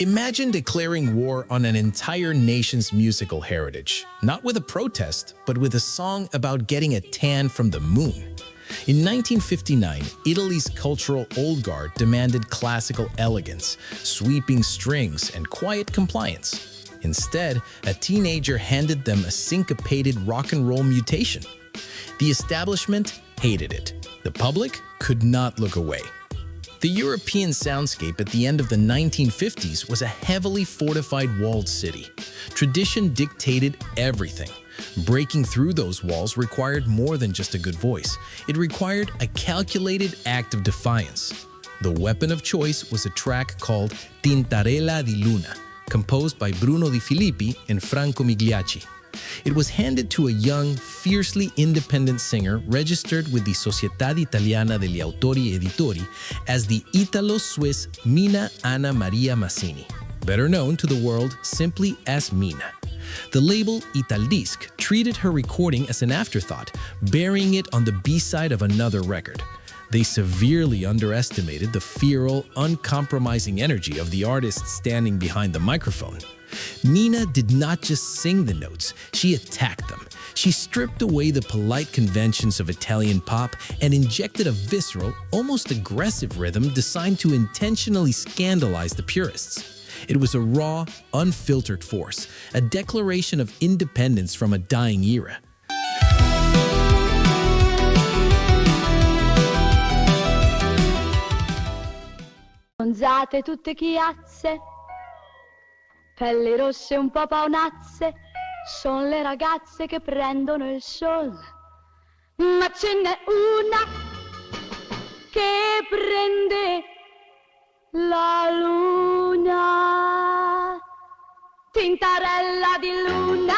Imagine declaring war on an entire nation's musical heritage, not with a protest, but with a song about getting a tan from the moon. In 1959, Italy's cultural old guard demanded classical elegance, sweeping strings, and quiet compliance. Instead, a teenager handed them a syncopated rock and roll mutation. The establishment hated it. The public could not look away. The European soundscape at the end of the 1950s was a heavily fortified walled city. Tradition dictated everything. Breaking through those walls required more than just a good voice. It required a calculated act of defiance. The weapon of choice was a track called Tintarella di Luna, composed by Bruno Di Filippi and Franco Migliacci. It was handed to a young, fiercely independent singer registered with the Società Italiana degli Autori Editori as the Italo-Swiss Mina Anna Maria Mazzini, better known to the world simply as Mina. The label Italdisc treated her recording as an afterthought, burying it on the B-side of another record. They severely underestimated the feral, uncompromising energy of the artist standing behind the microphone. Mina did not just sing the notes, she attacked them. She stripped away the polite conventions of Italian pop and injected a visceral, almost aggressive rhythm designed to intentionally scandalize the purists. It was a raw, unfiltered force, a declaration of independence from a dying era. Bronzate tutte chiazze, pelli rosse un po' paonazze, son le ragazze che prendono il sol. Ma ce n'è una che prende la luna. Tintarella di luna,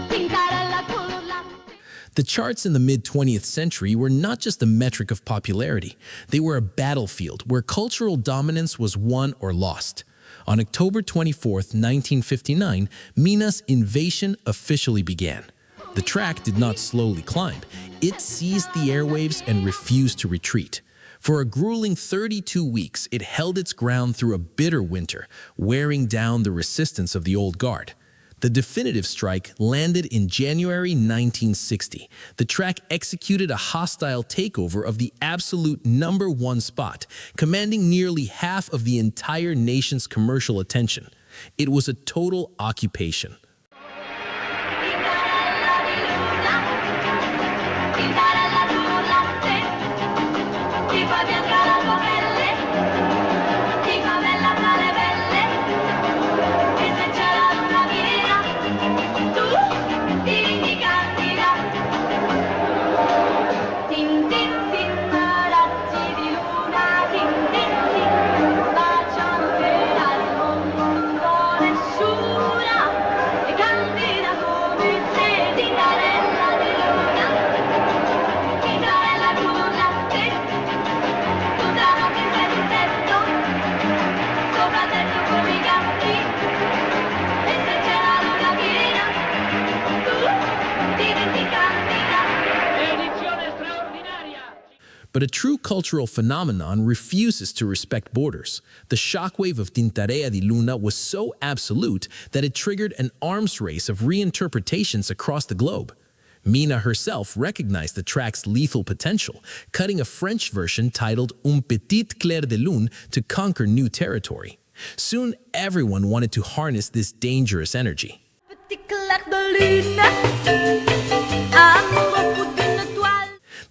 tintarella color latte. The charts in the mid-20th century were not just a metric of popularity. They were a battlefield where cultural dominance was won or lost. On October 24, 1959, Mina's invasion officially began. The track did not slowly climb. It seized the airwaves and refused to retreat. For a grueling 32 weeks, it held its ground through a bitter winter, wearing down the resistance of the old guard. The definitive strike landed in January 1960. The track executed a hostile takeover of the absolute #1 spot, commanding nearly half of the entire nation's commercial attention. It was a total occupation. But a true cultural phenomenon refuses to respect borders. The shockwave of Tintarella di Luna was so absolute that it triggered an arms race of reinterpretations across the globe. Mina herself recognized the track's lethal potential, cutting a French version titled Un petit clair de lune to conquer new territory. Soon, everyone wanted to harness this dangerous energy.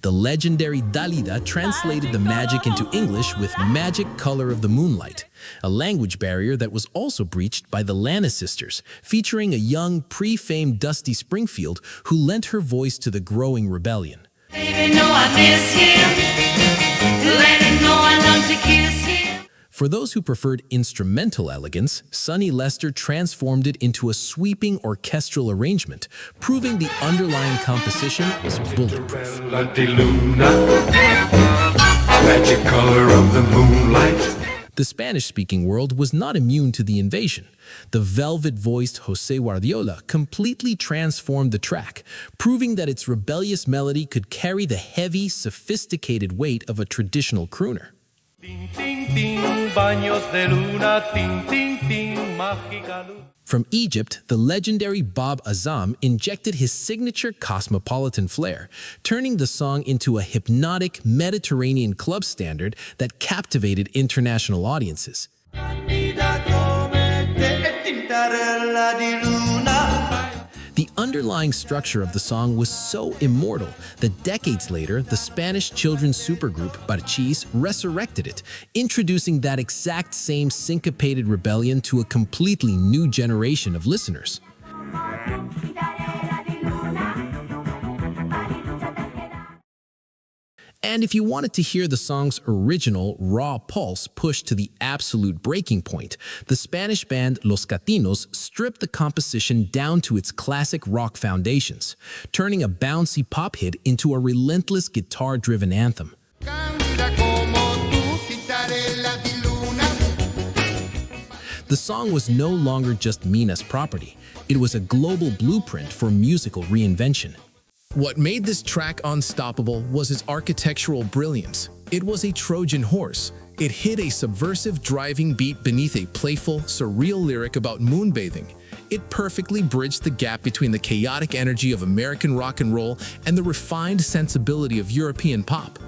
The legendary Dalida translated the magic into English with Magic Color of the Moonlight, a language barrier that was also breached by the Lana sisters, featuring a young, pre-famed Dusty Springfield who lent her voice to the growing rebellion. Baby, know I miss him. Let him know I love to kiss him. For those who preferred instrumental elegance, Sonny Lester transformed it into a sweeping orchestral arrangement, proving the underlying composition was bulletproof. Magic color of the moonlight. The Spanish-speaking world was not immune to the invasion. The velvet-voiced José Guardiola completely transformed the track, proving that its rebellious melody could carry the heavy, sophisticated weight of a traditional crooner. Tin, tin, tin, baños de luna, tin, tin, tin, mágica luz. From Egypt, the legendary Bob Azam injected his signature cosmopolitan flair, turning the song into a hypnotic Mediterranean club standard that captivated international audiences. The underlying structure of the song was so immortal that decades later, the Spanish children's supergroup Parchís resurrected it, introducing that exact same syncopated rebellion to a completely new generation of listeners. And if you wanted to hear the song's original, raw pulse pushed to the absolute breaking point, the Spanish band Los Catinos stripped the composition down to its classic rock foundations, turning a bouncy pop hit into a relentless guitar-driven anthem. The song was no longer just Mina's property. It was a global blueprint for musical reinvention. What made this track unstoppable was its architectural brilliance. It was a Trojan horse. It hid a subversive driving beat beneath a playful, surreal lyric about moonbathing. It perfectly bridged the gap between the chaotic energy of American rock and roll and the refined sensibility of European pop.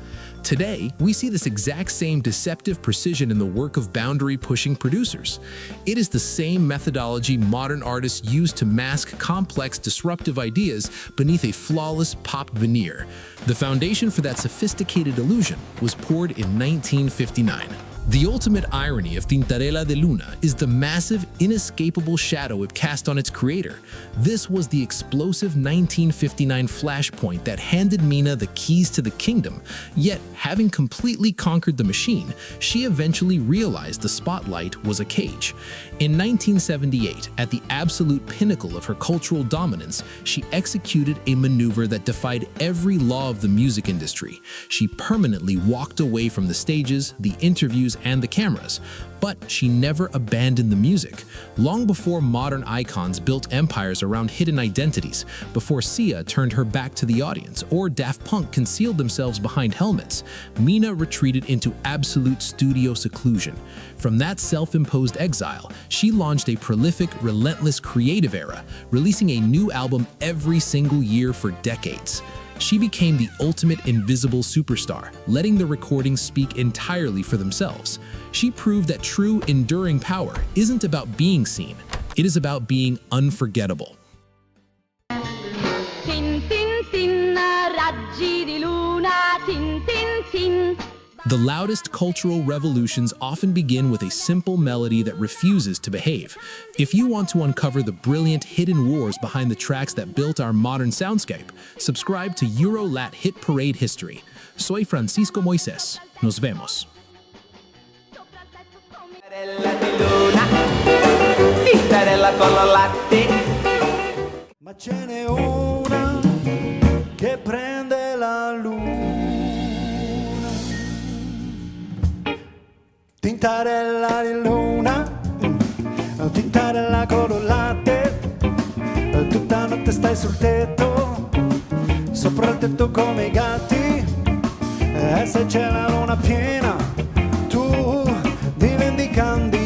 Today, we see this exact same deceptive precision in the work of boundary-pushing producers. It is the same methodology modern artists use to mask complex, disruptive ideas beneath a flawless pop veneer. The foundation for that sophisticated illusion was poured in 1959. The ultimate irony of Tintarella de Luna is the massive, inescapable shadow it cast on its creator. This was the explosive 1959 flashpoint that handed Mina the keys to the kingdom. Yet, having completely conquered the machine, she eventually realized the spotlight was a cage. In 1978, at the absolute pinnacle of her cultural dominance, she executed a maneuver that defied every law of the music industry. She permanently walked away from the stages, the interviews, and the cameras. But she never abandoned the music. Long before modern icons built empires around hidden identities, before Sia turned her back to the audience, or Daft Punk concealed themselves behind helmets, Mina retreated into absolute studio seclusion. From that self-imposed exile, she launched a prolific, relentless creative era, releasing a new album every single year for decades. She became the ultimate invisible superstar, letting the recordings speak entirely for themselves. She proved that true, enduring power isn't about being seen, it is about being unforgettable. Tin tin tin, raggi di luna, tin tin tin. The loudest cultural revolutions often begin with a simple melody that refuses to behave. If you want to uncover the brilliant hidden wars behind the tracks that built our modern soundscape, subscribe to EuroLat Hit Parade History. Soy Francisco Moises. Nos vemos. Tintarella con lo latte. Ma ce n'è una che prende la luna. Tintarella di luna, tintarella con lo latte. Tutta notte stai sul tetto, sopra il tetto come i gatti. E se c'è la luna piena, tu diventi candida.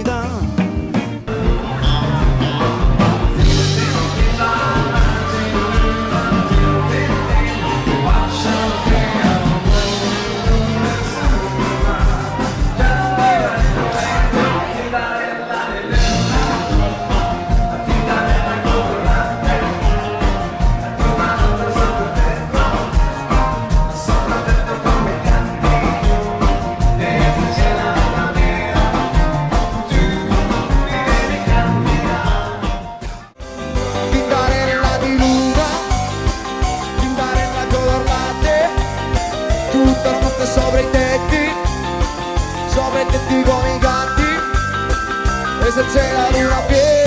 Sopra i tetti come i gatti, e se c'è la luna piena